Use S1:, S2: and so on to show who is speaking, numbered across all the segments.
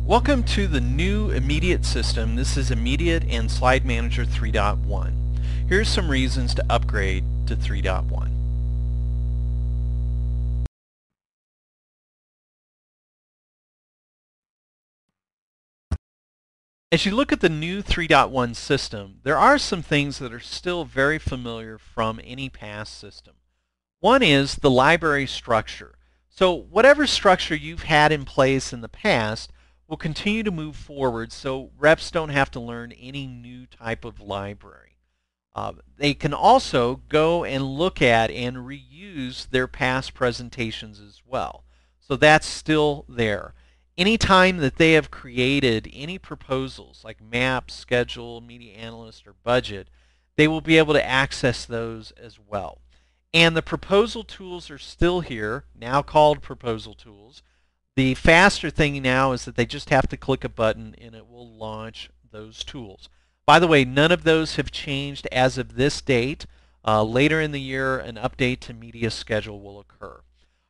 S1: Welcome to the new Immediate system. This is Immediate and Slide Manager 3.1. Here's some reasons to upgrade to 3.1. As you look at the new 3.1 system, there are some things that are still very familiar from any past system. One is the library structure. So whatever structure you've had in place in the past will continue to move forward, so reps don't have to learn any new type of library. They can also go and look at and reuse their past presentations as well. So that's still there. Anytime that they have created any proposals like map, schedule, media analyst, or budget, they will be able to access those as well. And the proposal tools are still here, now called proposal tools. The faster thing now is that they just have to click a button and it will launch those tools. By the way, none of those have changed as of this date. Later in the year, an update to media schedule will occur. All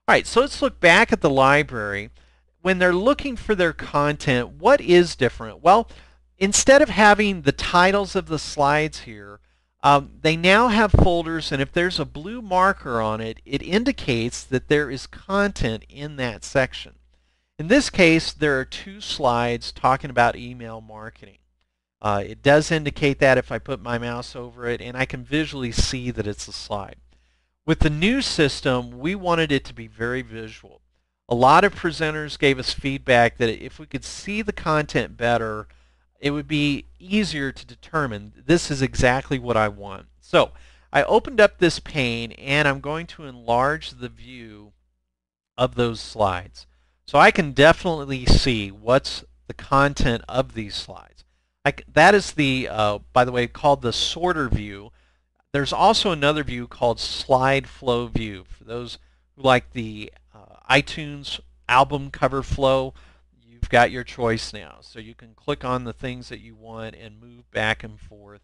S1: right, so let's look back at the library. When they're looking for their content, what is different? Well, instead of having the titles of the slides here, they now have folders, and if there's a blue marker on it, it indicates that there is content in that section. In this case, there are two slides talking about email marketing. It does indicate that if I put my mouse over it, and I can visually see that it's a slide. With the new system, we wanted it to be very visual. A lot of presenters gave us feedback that if we could see the content better, it would be easier to determine this is exactly what I want. So I opened up this pane and I'm going to enlarge the view of those slides. So I can definitely see what's the content of these slides. That is the, by the way, called the sorter view. There's also another view called slide flow view. For those who like the iTunes album cover flow, you've got your choice now. So you can click on the things that you want and move back and forth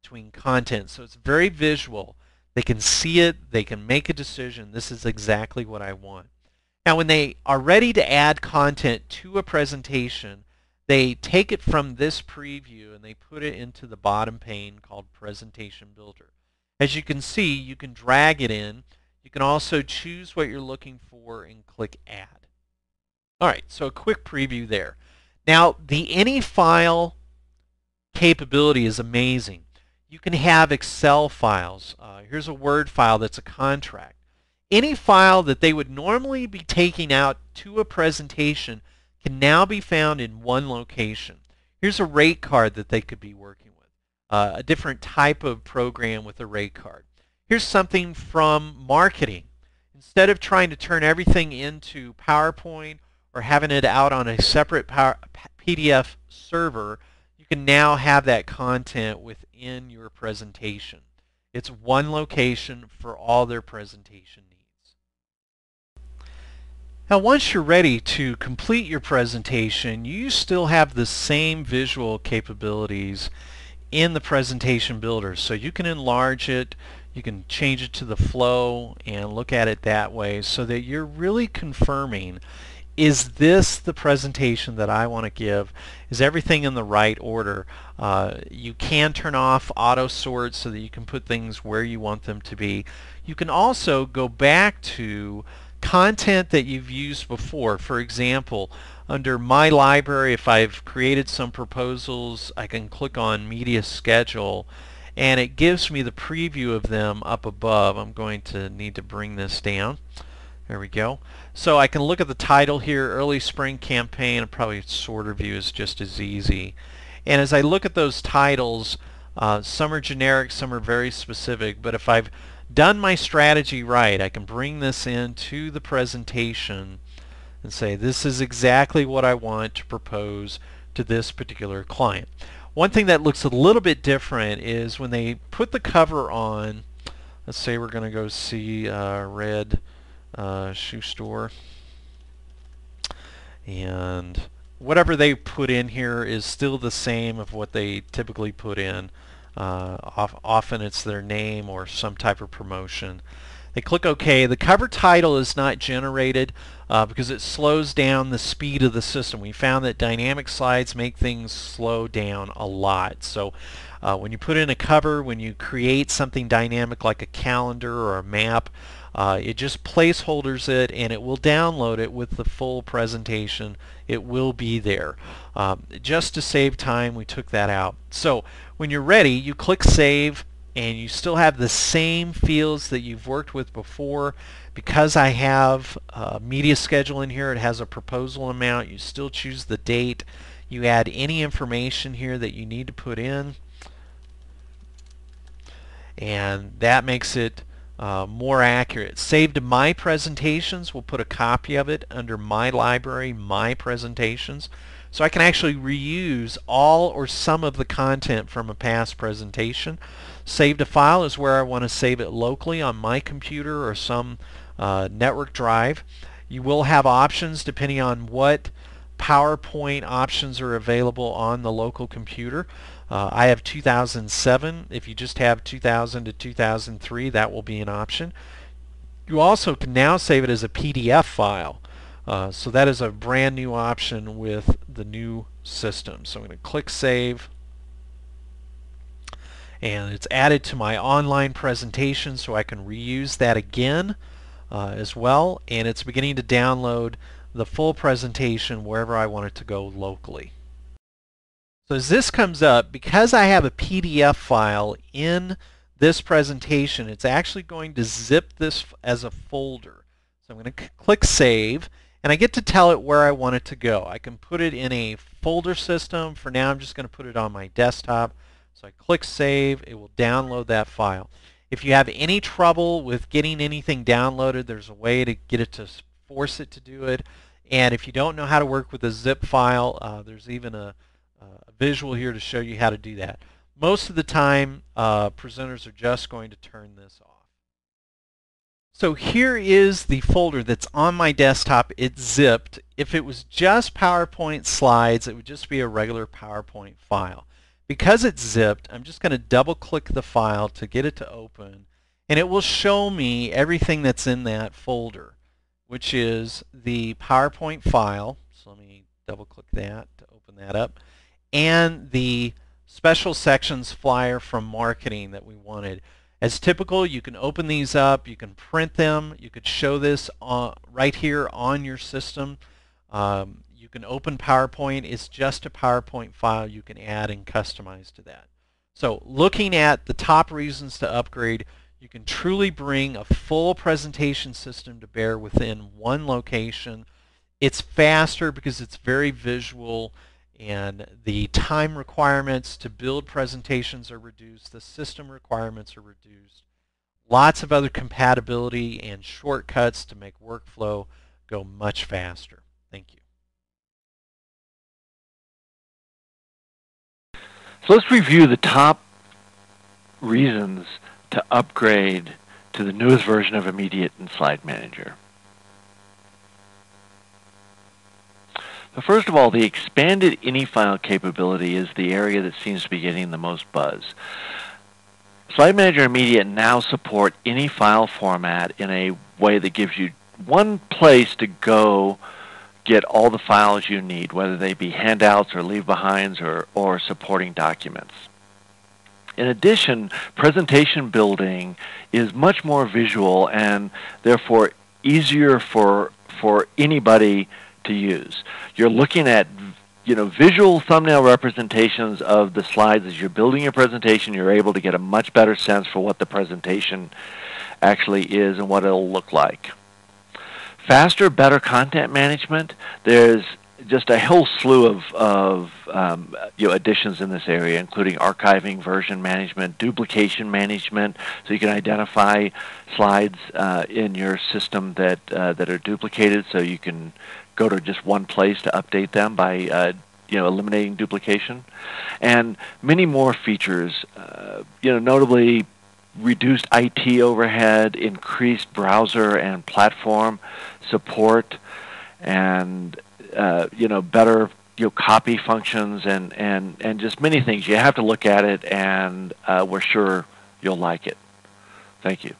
S1: between content. So it's very visual. They can see it. They can make a decision. This is exactly what I want. Now, when they are ready to add content to a presentation, they take it from this preview and they put it into the bottom pane called Presentation Builder. As you can see, you can drag it in. You can also choose what you're looking for and click Add. All right, so a quick preview there. Now, the any file capability is amazing. You can have Excel files. Here's a Word file that's a contract. Any file that they would normally be taking out to a presentation can now be found in one location. Here's a rate card that they could be working with, a different type of program with a rate card. Here's something from marketing. Instead of trying to turn everything into PowerPoint or having it out on a separate PDF server, you can now have that content within your presentation. It's one location for all their presentation needs. Now, once you're ready to complete your presentation, you still have the same visual capabilities in the presentation builder. So you can enlarge it, you can change it to the flow and look at it that way so that you're really confirming, is this the presentation that I want to give? Is everything in the right order? You can turn off auto sort so that you can put things where you want them to be. You can also go back to content that you've used before. For example, under My Library, if I've created some proposals, I can click on Media Schedule and it gives me the preview of them up above. I'm going to need to bring this down. There we go. So I can look at the title here, Early Spring Campaign, and probably sorter view is just as easy. And as I look at those titles, some are generic, some are very specific, but if I've done my strategy right, I can bring this into the presentation and say this is exactly what I want to propose to this particular client. One thing that looks a little bit different is when they put the cover on. Let's say we're going to go see Red Shoe Store, and whatever they put in here is still the same of what they typically put in. Often it's their name or some type of promotion. They click OK. The cover title is not generated because it slows down the speed of the system. We found that dynamic slides make things slow down a lot. So when you put in a cover, when you create something dynamic like a calendar or a map, it just placeholders it and it will download it with the full presentation. It will be there. Just to save time, we took that out. So when you're ready, you click Save, and you still have the same fields that you've worked with before. Because I have media schedule in here, it has a proposal amount. You still choose the date. You add any information here that you need to put in, and that makes it more accurate. Save to My Presentations. We'll put a copy of it under My Library, My Presentations. So I can actually reuse all or some of the content from a past presentation. Save to File is where I want to save it locally on my computer or some network drive. You will have options depending on what PowerPoint options are available on the local computer. I have 2007. If you just have 2000 to 2003, that will be an option. You also can now save it as a PDF file. So that is a brand new option with the new system. So I'm going to click Save, and it's added to my online presentation, so I can reuse that again as well, and it's beginning to download the full presentation wherever I want it to go locally. So as this comes up, because I have a PDF file in this presentation, it's actually going to zip this as a folder. So I'm going to click Save, and I get to tell it where I want it to go. I can put it in a folder system. For now, I'm just going to put it on my desktop. So I click Save. It will download that file. If you have any trouble with getting anything downloaded, there's a way to get it to force it to do it. And if you don't know how to work with a zip file, there's even a visual here to show you how to do that. Most of the time, presenters are just going to turn this off. So here is the folder that's on my desktop. It's zipped. If it was just PowerPoint slides, it would just be a regular PowerPoint file. Because it's zipped, I'm just going to double-click the file to get it to open, and it will show me everything that's in that folder, which is the PowerPoint file. So let me double-click that to open that up, and the special sections flyer from marketing that we wanted. As typical, you can open these up, you can print them, you could show this right here on your system. You can open PowerPoint. It's just a PowerPoint file you can add and customize to that. So looking at the top reasons to upgrade, you can truly bring a full presentation system to bear within one location. It's faster because it's very visual, and the time requirements to build presentations are reduced. The system requirements are reduced. Lots of other compatibility and shortcuts to make workflow go much faster. Thank you.
S2: So let's review the top reasons to upgrade to the newest version of Immediate and Slide Manager. So first of all, the expanded AnyFile capability is the area that seems to be getting the most buzz. Slide Manager Immediate now support any file format in a way that gives you one place to go get all the files you need, whether they be handouts or leave-behinds or supporting documents. In addition, presentation building is much more visual and therefore easier for anybody to use. You're looking at visual thumbnail representations of the slides as you're building your presentation. You're able to get a much better sense for what the presentation actually is and what it'll look like. Faster, better content management. There's just a whole slew of additions in this area, including archiving, version management, duplication management, so you can identify slides in your system that are duplicated, so you can go to just one place to update them by eliminating duplication, and many more features. Notably reduced IT overhead, increased browser and platform support, and better copy functions, and just many things. You have to look at it, and we're sure you'll like it. Thank you.